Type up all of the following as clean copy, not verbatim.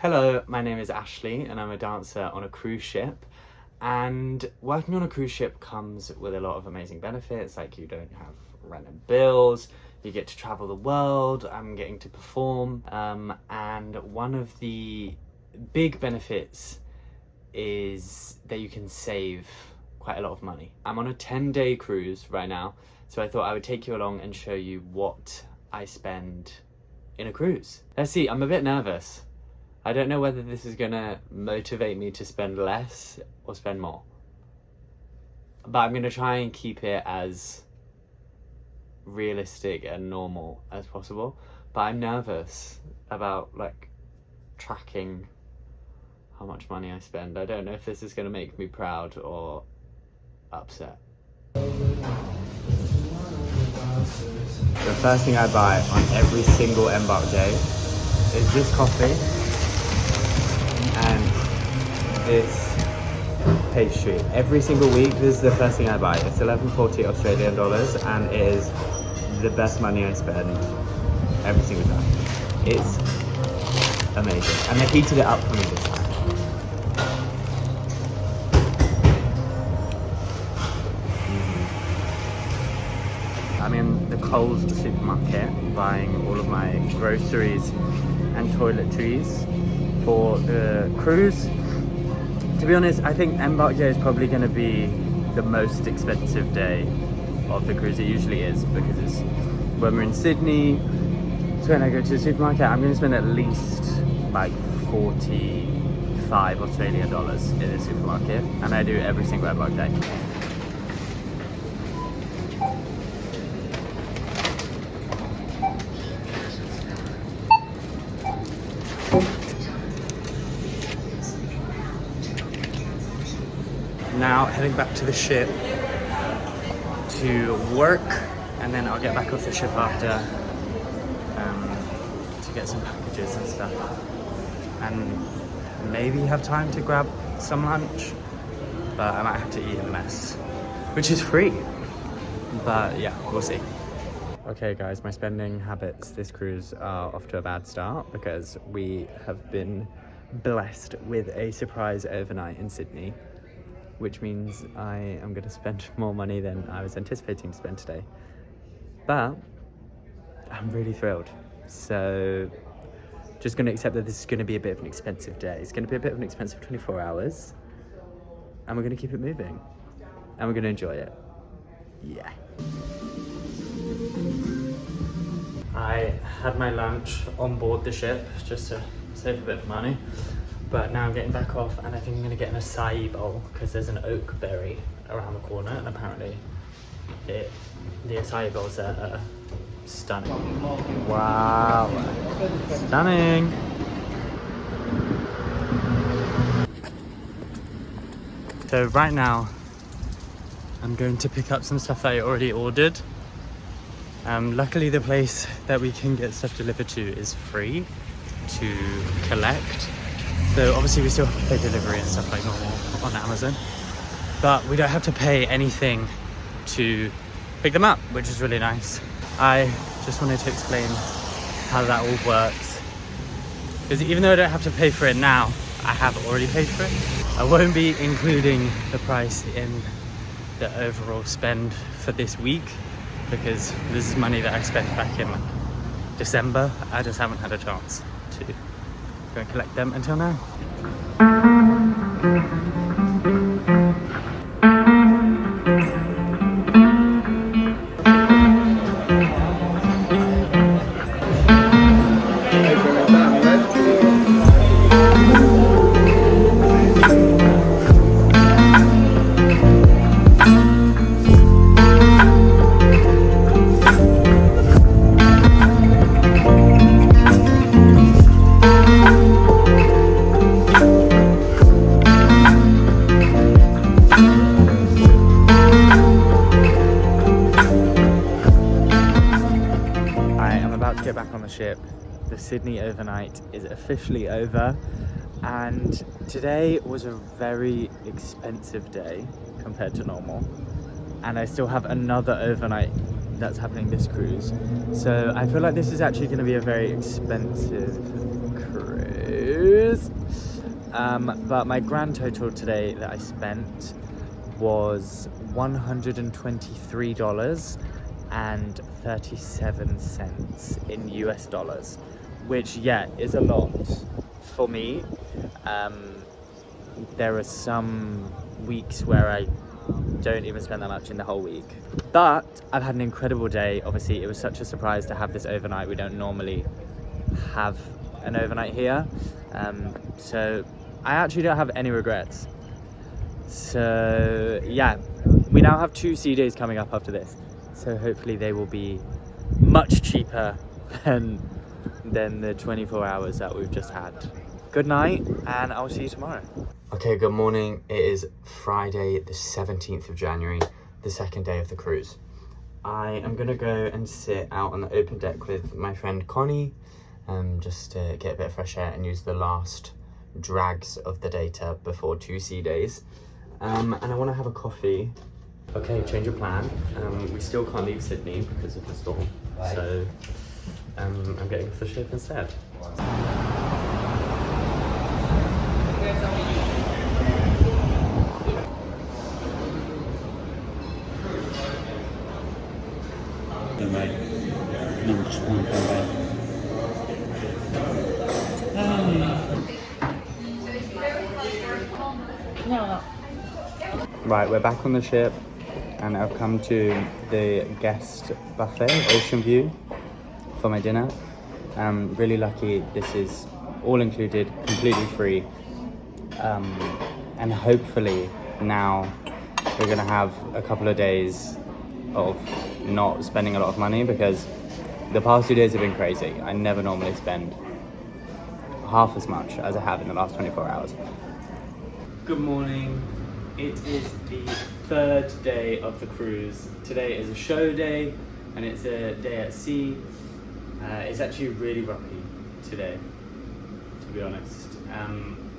Hello, my name is Ashley and I'm a dancer on a cruise ship, and working on a cruise ship comes with a lot of amazing benefits, like you don't have random bills, you get to travel the world, I'm getting to perform, and one of the big benefits is that you can save quite a lot of money. I'm on a 10-day cruise right now, so I thought I would take you along and show you what I spend in a cruise. Let's see, I'm a bit nervous. I don't know whether this is gonna motivate me to spend less or spend more. But I'm gonna try and keep it as realistic and normal as possible. But I'm nervous about tracking how much money I spend. I don't know if this is gonna make me proud or upset. The first thing I buy on every single embark day is this coffee and this pastry. Every single week, this is the first thing I buy. It's 11.40 Australian dollars and it is the best money I spend every single time. It's amazing. And they heated it up for me this time. I'm in the Coles supermarket buying all of my groceries and toiletries for the cruise. To be honest, I think embark day is probably going to be the most expensive day of the cruise. It usually is, because it's when we're in Sydney. So when I go to the supermarket, I'm going to spend at least like 45 Australian dollars in the supermarket, and I do every single embark day. Now heading back to the ship to work, and then I'll get back off the ship after to get some packages and stuff, and maybe have time to grab some lunch, but I might have to eat in the mess, which is free, but yeah, we'll see. Okay guys, my spending habits this cruise are off to a bad start because we have been blessed with a surprise overnight in Sydney, which means I am going to spend more money than I was anticipating to spend today. But I'm really thrilled. So just going to accept that this is going to be a bit of an expensive day. It's going to be a bit of an expensive 24 hours. And we're going to keep it moving. And we're going to enjoy it. Yeah. I had my lunch on board the ship just to save a bit of money. But now I'm getting back off, and I think I'm going to get an acai bowl because there's an oak berry around the corner, and apparently the acai bowls are stunning. Wow, stunning. So right now I'm going to pick up some stuff that I already ordered. Luckily the place that we can get stuff delivered to is free to collect. So obviously we still have to pay delivery and stuff like normal on Amazon, but we don't have to pay anything to pick them up, which is really nice. I just wanted to explain how that all works, because even though I don't have to pay for it now, I have already paid for it. I won't be including the price in the overall spend for this week, because this is money that I spent back in December. I just haven't had a chance to go and collect them until now. Get back on the ship. The Sydney overnight is officially over, and today was a very expensive day compared to normal, and I still have another overnight that's happening this cruise, so I feel like this is actually going to be a very expensive cruise. cruise. But my grand total today that I spent was $123.37 in US dollars, which is a lot for me. There are some weeks where I don't even spend that much in the whole week, but I've had an incredible day. Obviously it was such a surprise to have this overnight. We don't normally have an overnight here, so I actually don't have any regrets. So yeah, we now have 2 sea days coming up after this, so hopefully they will be much cheaper than the 24 hours that we've just had. Good night, and I'll see you tomorrow. Okay, good morning. It is Friday the 17th of January, the second day of the cruise. I am gonna go and sit out on the open deck with my friend Connie, just to get a bit of fresh air and use the last drags of the data before 2 sea days. And I want to have a coffee. Okay, change of plan. We still can't leave Sydney because of the storm, so I'm getting off the ship instead. Right, we're back on the ship, and I've come to the guest buffet, Ocean View, for my dinner. I'm really lucky. This is all included, completely free, and hopefully now we're gonna have a couple of days of not spending a lot of money, because the past 2 days have been crazy. I never normally spend half as much as I have in the last 24 hours. Good morning. It is the 3rd day of the cruise. Today is a show day, and it's a day at sea. It's actually really rocky today, to be honest.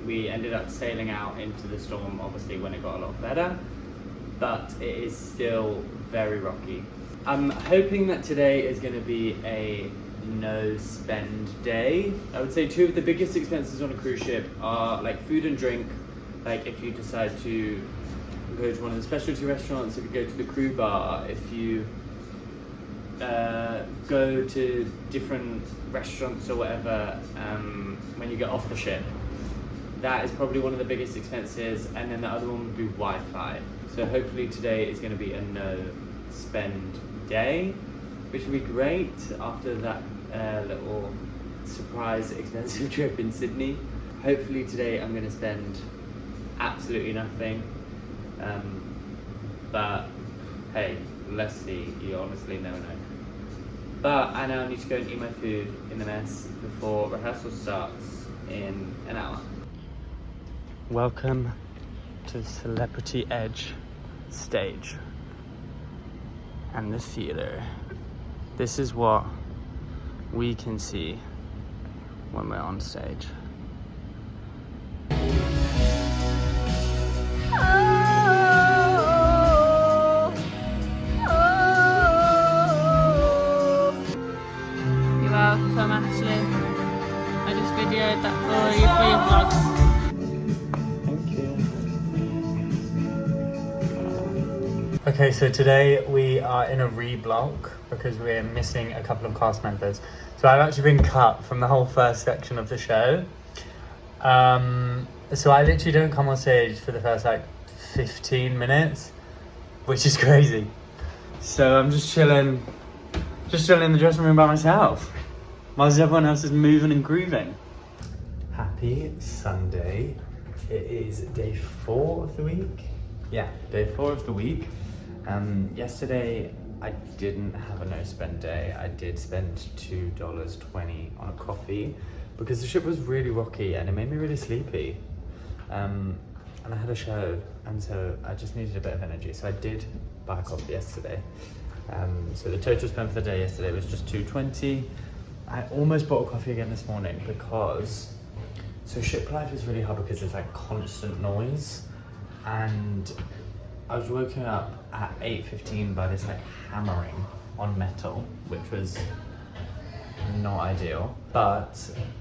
We ended up sailing out into the storm, obviously, when it got a lot better, but it is still very rocky. I'm hoping that today is going to be a no spend day. I would say 2 of the biggest expenses on a cruise ship are like food and drink. Like if you decide to go to one of the specialty restaurants, if you go to the crew bar, if you go to different restaurants or whatever when you get off the ship, that is probably one of the biggest expenses. And then the other one would be Wi-Fi. So hopefully today is going to be a no spend day, which will be great after that little surprise expensive trip in Sydney. Hopefully today I'm going to spend absolutely nothing, but hey, let's see. You honestly never know. But I now need to go and eat my food in the mess before rehearsal starts in an hour. Welcome to Celebrity Edge stage and the theater. This is what we can see when we're on stage. Welcome, Ashley. I just videoed that for you for your vlogs. Thank you. Okay, so today we are in a reblock because we're missing a couple of cast members. So I've actually been cut from the whole first section of the show. So I literally don't come on stage for the first 15 minutes, which is crazy. So I'm just chilling in the dressing room by myself, whilst everyone else is moving and grooving. Happy Sunday. It is day 4 of the week. Yeah, day 4 of the week. Yesterday I didn't have a no spend day. I did spend $2.20 on a coffee because the ship was really rocky and it made me really sleepy. And I had a show, and so I just needed a bit of energy. So I did buy a coffee yesterday. So the total spend for the day yesterday was just $2.20. I almost bought a coffee again this morning because, so ship life is really hard because there's constant noise, and I was woken up at 8:15 by this hammering on metal, which was not ideal, but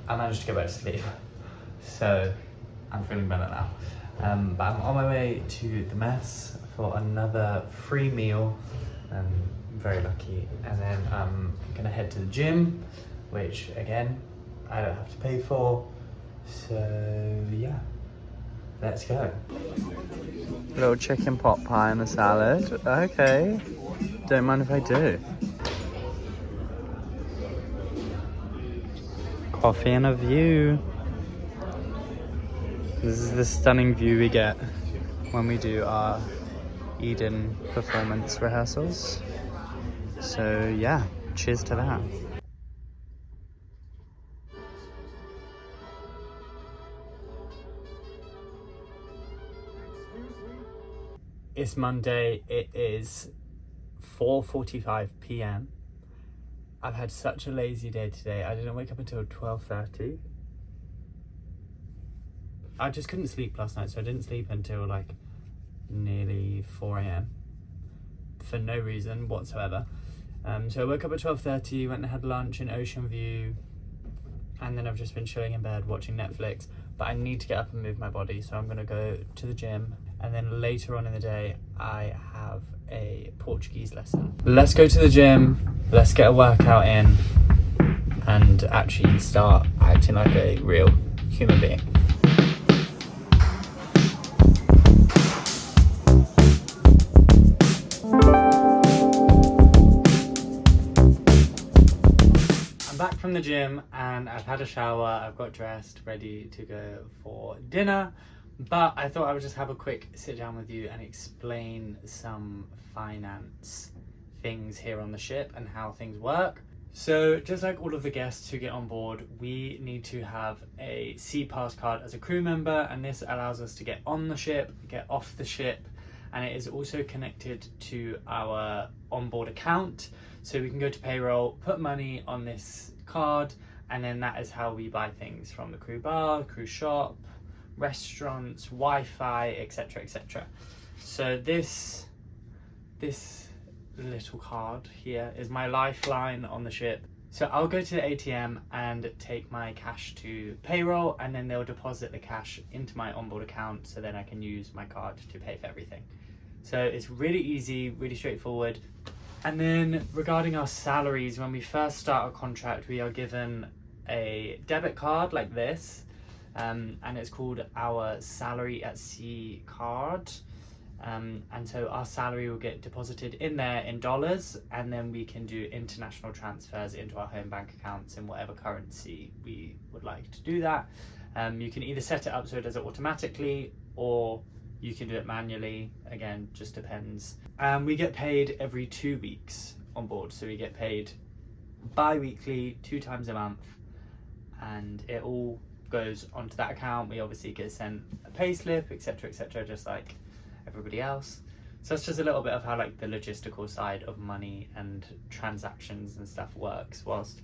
I managed to go back to sleep. so I'm feeling better now. But I'm on my way to the mess for another free meal. I'm very lucky. And then I'm gonna head to the gym, which again, I don't have to pay for. So yeah, let's go. Little chicken pot pie and a salad. Okay, don't mind if I do. Coffee and a view. This is the stunning view we get when we do our Eden performance rehearsals. So yeah, cheers to that. It's Monday, it is 4:45 p.m. I've had such a lazy day today. I didn't wake up until 12:30. I just couldn't sleep last night, so I didn't sleep until like nearly 4 a.m. for no reason whatsoever. So I woke up at 12:30, went and had lunch in Ocean View, and then I've just been chilling in bed watching Netflix. But I need to get up and move my body, so I'm gonna go to the gym, and then later on in the day I have a Portuguese lesson. Let's go to the gym, let's get a workout in, and actually start acting like a real human being. From the gym, and I've had a shower, I've got dressed, ready to go for dinner, but I thought I would just have a quick sit down with you and explain some finance things here on the ship and how things work. So just like all of the guests who get on board, we need to have a Sea Pass card as a crew member, and this allows us to get on the ship, get off the ship, and it is also connected to our onboard account, so we can go to payroll, put money on this card, and then that is how we buy things from the crew bar, crew shop, restaurants, Wi-Fi, etc, etc. So this little card here is my lifeline on the ship. So I'll go to the ATM and take my cash to payroll, and then they'll deposit the cash into my onboard account, so then I can use my card to pay for everything. So it's really easy, really straightforward. And then regarding our salaries, when we first start a contract, we are given a debit card like this, and it's called our Salary at Sea card. And so our salary will get deposited in there in dollars, and then we can do international transfers into our home bank accounts in whatever currency we would like to do that. You can either set it up so it does it automatically, or you can do it manually. Again, just depends. We get paid every 2 weeks on board, so we get paid bi-weekly, 2 times a month, and it all goes onto that account. We obviously get sent a pay slip, etc, etc, just like everybody else. So that's just a little bit of how like the logistical side of money and transactions and stuff works whilst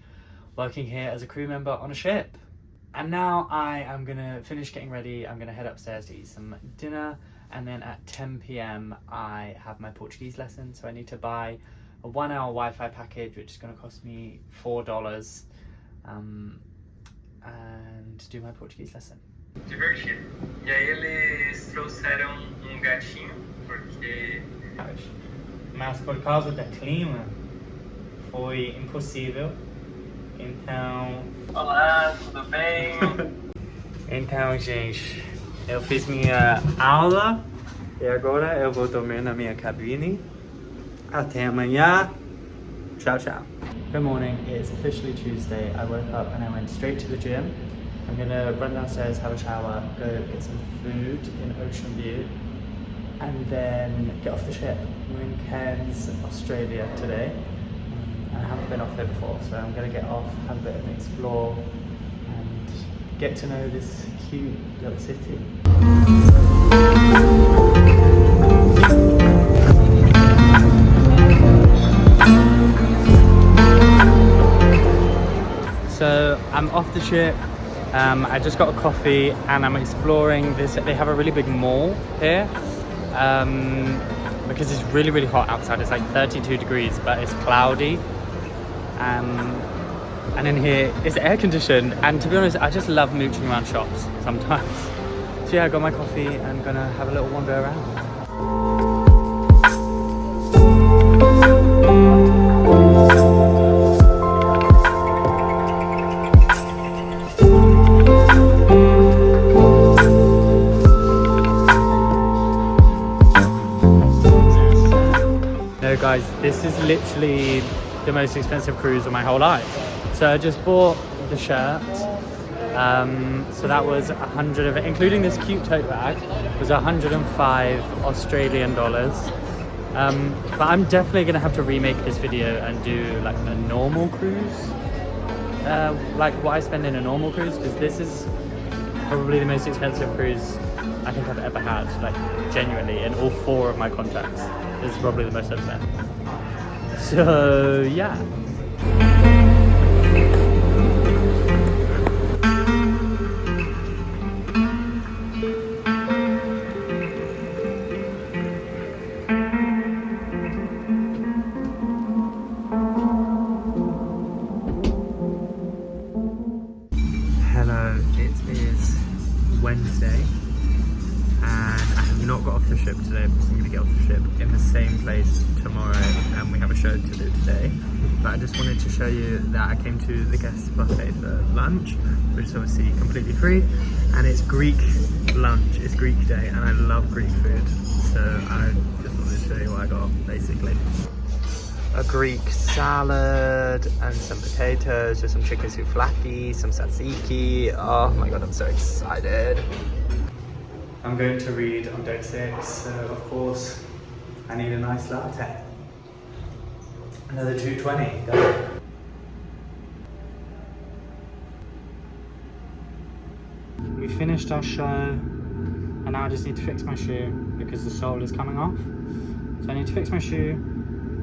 working here as a crew member on a ship. And now I am gonna finish getting ready. I'm gonna head upstairs to eat some dinner, and then at 10 p.m. I have my Portuguese lesson, so I need to buy a 1-hour Wi-Fi package, which is gonna cost me $4, and do my Portuguese lesson. Divertido. E aí eles trouxeram gatinho, porque... Mas por causa do clima, foi impossível. Então... Olá, tudo bem? Então, gente, eu fiz minha aula e agora eu vou dormir na minha cabine. Até amanhã. Ciao, ciao. Good morning. It's officially Tuesday. I woke up and I went straight to the gym. I'm gonna run downstairs, have a shower, go get some food in Ocean View, and then get off the ship. We're in Cairns, Australia today. I haven't been off there before, so I'm going to get off, have a bit of an explore, and get to know this cute little city. So I'm off the ship. I just got a coffee and I'm exploring this. They have a really big mall here. Because it's really hot outside. It's like 32 degrees, but it's cloudy. And in here it's air conditioned, and to be honest, I just love mooching around shops sometimes. So yeah, I got my coffee and gonna have a little wander around. No guys, this is literally the most expensive cruise of my whole life. So I just bought the shirt. So that was 100 of it, including this cute tote bag, was 105 Australian dollars. But I'm definitely gonna have to remake this video and do like a normal cruise, like what I spend in a normal cruise, because this is probably the most expensive cruise I think I've ever had, like genuinely, in all 4 of my contracts. This is probably the most I've spent. So yeah. Hello, it is Wednesday and I have not got off the ship today because I'm going to get off the ship in the same place tomorrow, and we have a show to do today. But I just wanted to show you that I came to the guest buffet for lunch, which is obviously completely free, and it's Greek lunch, it's Greek day, and I love Greek food, so I just wanted to show you what I got basically. A Greek salad and some potatoes with some chicken souvlaki, some tzatziki. Oh my god, I'm so excited. I'm going to read on day 6, so of course I need a nice latte. Another 220, go. We finished our show and now I just need to fix my shoe because the sole is coming off. So I need to fix my shoe,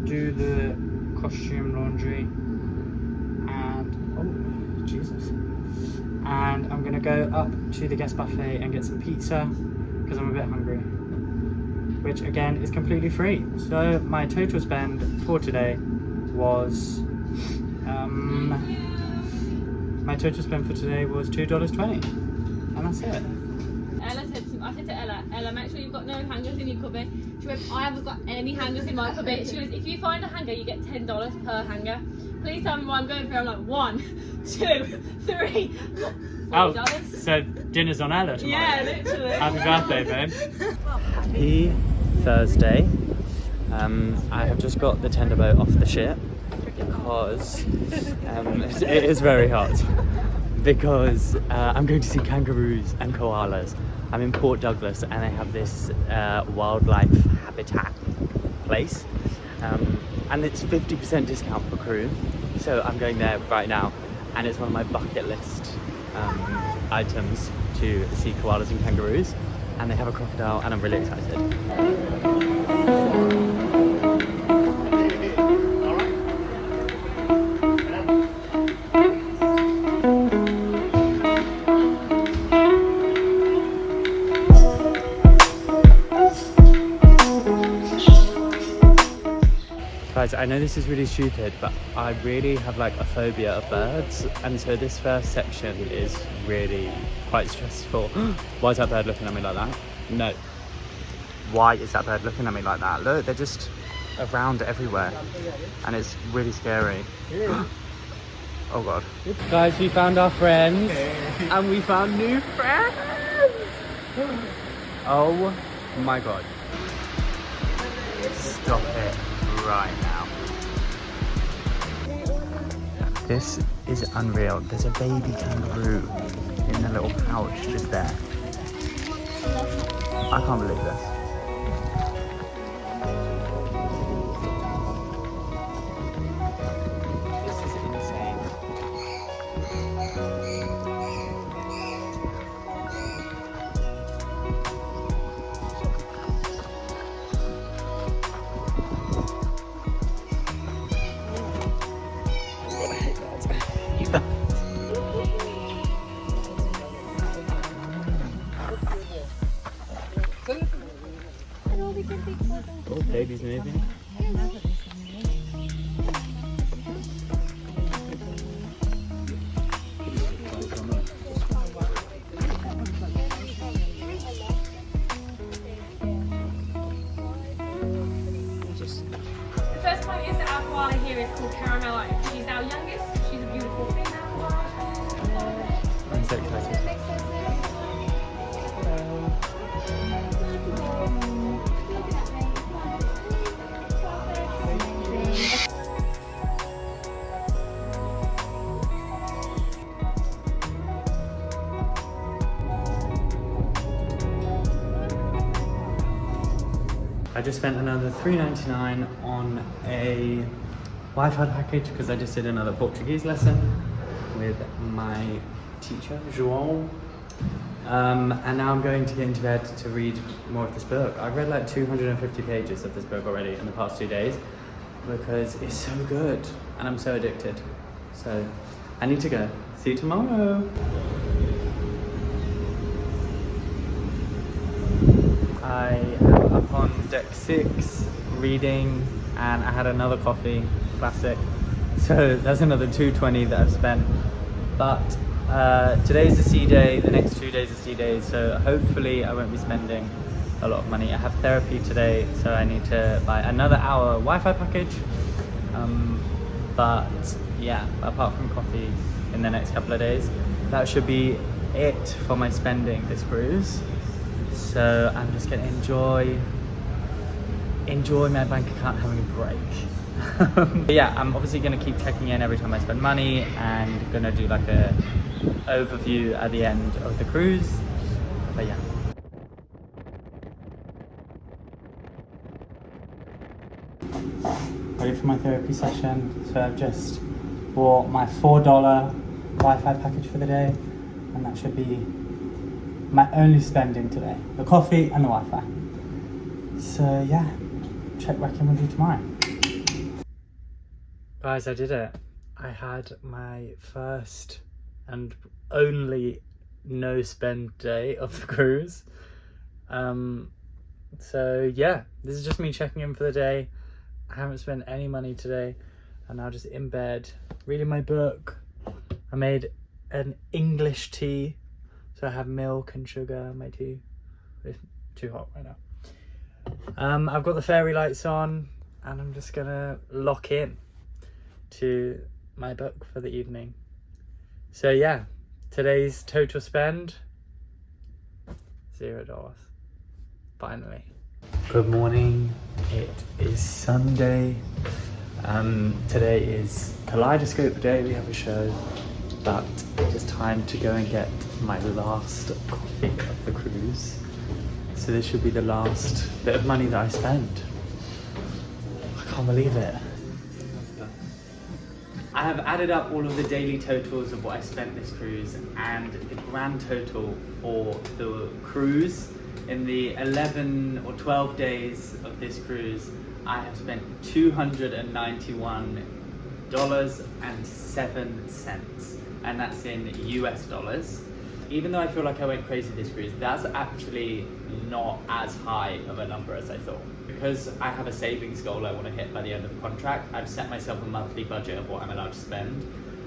do the costume laundry, and oh Jesus, and I'm gonna go up to the guest buffet and get some pizza because I'm a bit hungry, which again is completely free. So my total spend for today was $2.20, and that's it. Ella said to, I said to Ella, make sure you've got no hangers in your cupboard. She went, I haven't got any hangers in my cupboard. She was, if you find a hanger, you get $10 per hanger. Please tell me what I'm going through. I'm like, 1, 2, 3, $4. Oh, so dinner's on Ella tomorrow? Yeah, literally. Happy birthday, babe. Happy Thursday. I have just got the tender boat off the ship because it is very hot. Because I'm going to see kangaroos and koalas. I'm in Port Douglas and they have this wildlife habitat place, and it's 50% discount for crew, so I'm going there right now, and it's one of my bucket list items to see koalas and kangaroos, and they have a crocodile and I'm really excited. Guys, I know this is really stupid, but I really have like a phobia of birds, and so this first section is really quite stressful. Why is that bird looking at me like that? No. Why is that bird looking at me like that? Look, they're just around everywhere, and it's really scary. Oh god. Guys, we found our friends, and we found new friends! Oh my god. Stop it right now. This is unreal. There's a baby kangaroo in the little pouch just there. I can't believe this. This is insane. Oh, baby's moving. I just spent another $3.99 on a Wi-Fi package because I just did another Portuguese lesson with my teacher, João. And now I'm going to get into bed to read more of this book. I've read like 250 pages of this book already in the past 2 days because it's so good and I'm so addicted. So I need to go. See you tomorrow. I am up on deck 6 reading and I had another coffee, classic. So that's another $2.20 that I've spent. But today's the sea day, the next 2 days are sea days, so hopefully I won't be spending a lot of money. I have therapy today, so I need to buy another hour Wi-Fi package. But yeah, apart from coffee in the next couple of days, that should be it for my spending this cruise. So I'm just gonna enjoy my bank account having a break. But yeah, I'm obviously gonna keep checking in every time I spend money and gonna do like a overview at the end of the cruise. But yeah. Ready for my therapy session. So I've just bought my $4 Wi-Fi package for the day, and that should be my only spending today. The coffee and the Wi-Fi. So yeah, check back in with you tomorrow. Guys, I did it. I had my first and only no spend day of the cruise. So yeah, this is just me checking in for the day. I haven't spent any money today. I'm now just in bed reading my book. I made an English tea, so I have milk and sugar in my tea. It's too hot right now. I've got the fairy lights on and I'm just gonna lock in to my book for the evening. So yeah, today's total spend, $0. Finally. Good morning. It is Sunday. Today is Kaleidoscope Day. We have a show, but it is time to go and get my last coffee of the cruise. So this should be the last bit of money that I spend. I can't believe it. I have added up all of the daily totals of what I spent this cruise, and the grand total for the cruise in the 11 or 12 days of this cruise, I have spent $291.07, and that's in US dollars. Even though I feel like I went crazy this cruise, that's actually not as high of a number as I thought. Because I have a savings goal I want to hit by the end of the contract, I've set myself a monthly budget of what I'm allowed to spend.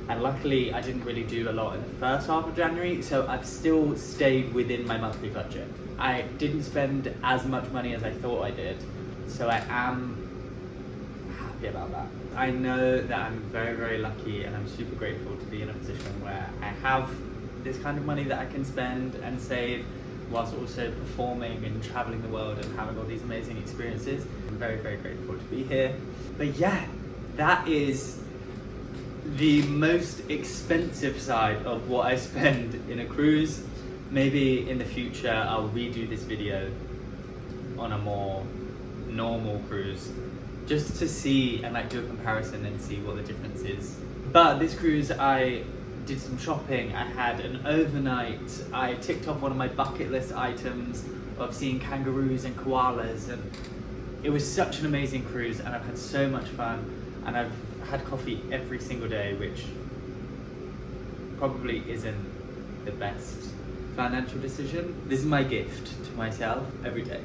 And luckily I didn't really do a lot in the first half of January, so I've still stayed within my monthly budget. I didn't spend as much money as I thought I did, so I am happy about that. I know that I'm very, very lucky and I'm super grateful to be in a position where I have this kind of money that I can spend and save whilst also performing and traveling the world and having all these amazing experiences. I'm very, very grateful to be here. But yeah, that is the most expensive side of what I spend in a cruise. Maybe in the future I'll redo this video on a more normal cruise just to see and like do a comparison and see what the difference is. But this cruise I did some shopping, I had an overnight, I ticked off one of my bucket list items of seeing kangaroos and koalas, and it was such an amazing cruise and I've had so much fun, and I've had coffee every single day, which probably isn't the best financial decision. This is my gift to myself every day.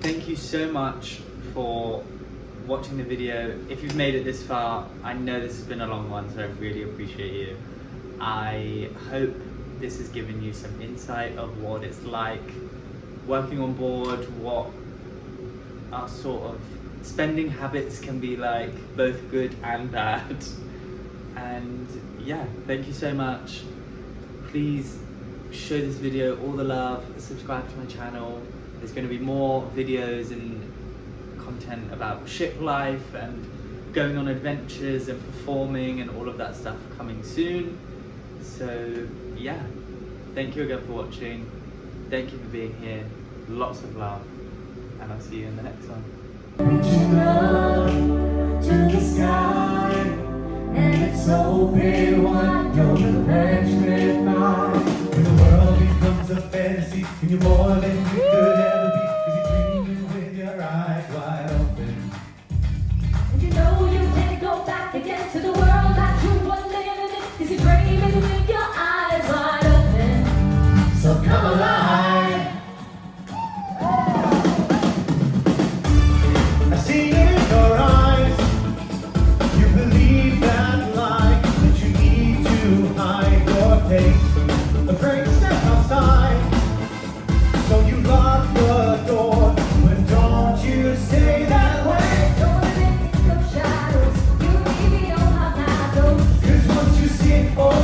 Thank you so much for watching the video. If you've made it this far, I know this has been a long one, so I really appreciate you. I hope this has given you some insight of what it's like working on board, what our sort of spending habits can be like, both good and bad. And yeah, thank you so much. Please show this video all the love, subscribe to my channel. There's going to be more videos and content about ship life and going on adventures and performing and all of that stuff coming soon. So yeah, thank you again for watching. Thank you for being here. Lots of love, and I'll see you in the next one. Reaching up to the sky, and it's open wide, you're electrified. When the world becomes a fantasy, and you're more than you could ever be, 'cause you're dreaming with your eyes wide open. And you know you can't go back again to the world that you were living in, 'cause you're dreaming with your eyes wide open. So come alive. I see it in your eyes. You believe that lie, that you need to hide your face, afraid to step outside. So you lock the door, but don't you stay that way. Don't wanna make no shadows, you really don't have that those. 'Cause once you see it for